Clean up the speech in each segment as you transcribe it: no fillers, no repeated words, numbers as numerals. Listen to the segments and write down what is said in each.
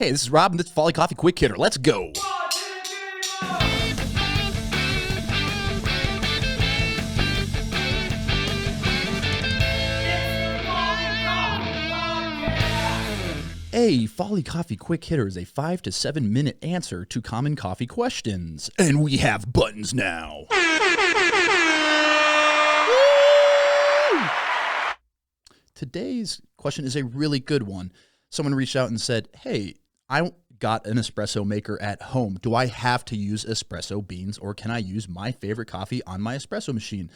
Hey, this is Rob, and this is Folly Coffee Quick Hitter. Let's go. A Folly Coffee Quick Hitter is a 5 to 7 minute answer to common coffee questions. And we have buttons now. Today's question is a really good one. Someone reached out and said, hey, I got an espresso maker at home. Do I have to use espresso beans, or can I use my favorite coffee on my espresso machine?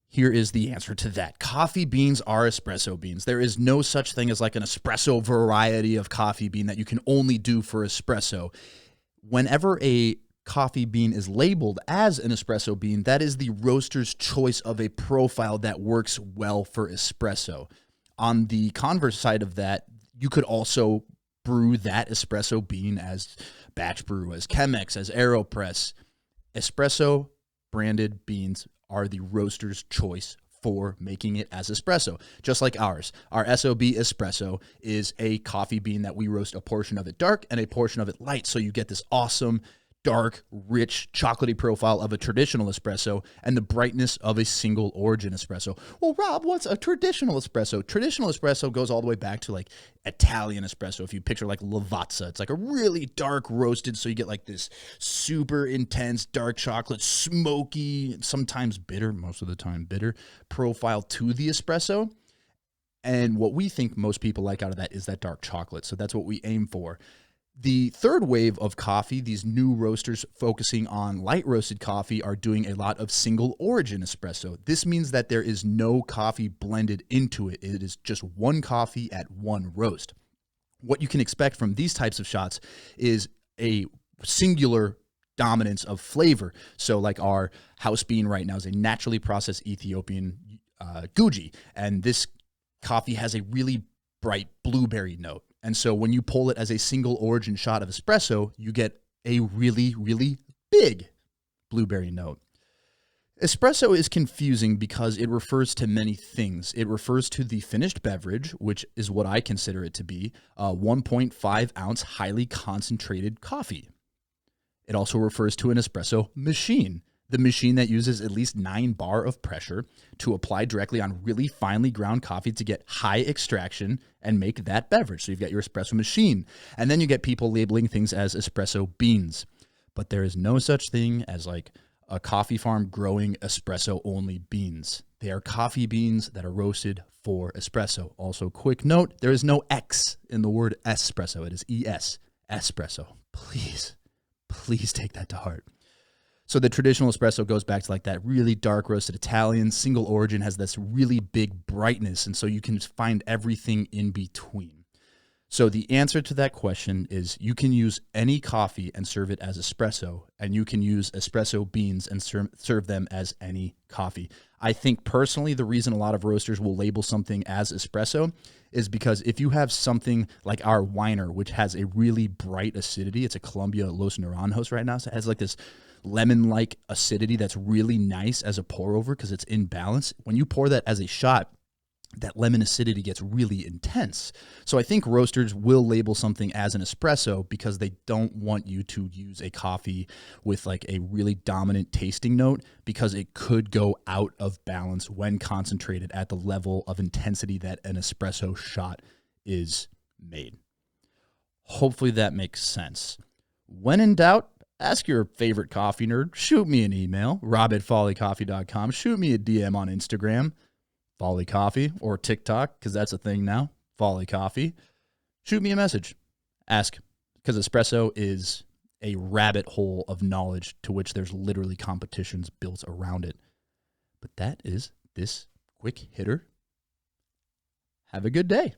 Here is the answer to that. Coffee beans are espresso beans. There is no such thing as like an espresso variety of coffee bean that you can only do for espresso. Whenever a coffee bean is labeled as an espresso bean, that is the roaster's choice of a profile that works well for espresso. On the converse side of that, you could also brew that espresso bean as batch brew, as Chemex, as AeroPress. Espresso branded beans are the roaster's choice for making it as espresso, just like ours. Our SOB espresso is a coffee bean that we roast a portion of it dark and a portion of it light, so you get this awesome dark, rich, chocolatey profile of a traditional espresso and the brightness of a single origin espresso. Well, Rob, what's a traditional espresso? Traditional espresso goes all the way back to like Italian espresso. If you picture like Lavazza, it's like a really dark roasted, so you get like this super intense dark chocolate, smoky, sometimes bitter, most of the time bitter, profile to the espresso. And what we think most people like out of that is that dark chocolate. So that's what we aim for. The third wave of coffee, these new roasters focusing on light roasted coffee, are doing a lot of single origin espresso. This means that there is no coffee blended into it. It is just one coffee at one roast. What you can expect from these types of shots is a singular dominance of flavor. So like our house bean right now is a naturally processed Ethiopian Guji, and this coffee has a really bright blueberry note. And so when you pull it as a single origin shot of espresso, you get a really, really big blueberry note. Espresso is confusing because it refers to many things. It refers to the finished beverage, which is what I consider it to be, 1.5 ounce highly concentrated coffee. It also refers to an espresso machine, the machine that uses at least 9 bar of pressure to apply directly on really finely ground coffee to get high extraction and make that beverage. So you've got your espresso machine, and then you get people labeling things as espresso beans. But there is no such thing as like a coffee farm growing espresso only beans. They are coffee beans that are roasted for espresso. Also, quick note, there is no X in the word espresso. It is ES, espresso. Please take that to heart. So the traditional espresso goes back to like that really dark roasted Italian. Single origin has this really big brightness, and so you can find everything in between. So the answer to that question is you can use any coffee and serve it as espresso, and you can use espresso beans and serve them as any coffee. I think personally the reason a lot of roasters will label something as espresso is because if you have something like our Weiner, which has a really bright acidity, it's a Colombia Los Naranjos right now, so it has like this lemon-like acidity that's really nice as a pour over because it's in balance. When you pour that as a shot, that lemon acidity gets really intense. So I think roasters will label something as an espresso because they don't want you to use a coffee with like a really dominant tasting note, because it could go out of balance when concentrated at the level of intensity that an espresso shot is made. Hopefully that makes sense. When in doubt, ask your favorite coffee nerd. Shoot me an email, rob@follycoffee.com. Shoot me a DM on Instagram, Folly Coffee, or TikTok, because that's a thing now, Folly Coffee. Shoot me a message. Ask, because espresso is a rabbit hole of knowledge to which there's literally competitions built around it. But that is this quick hitter. Have a good day.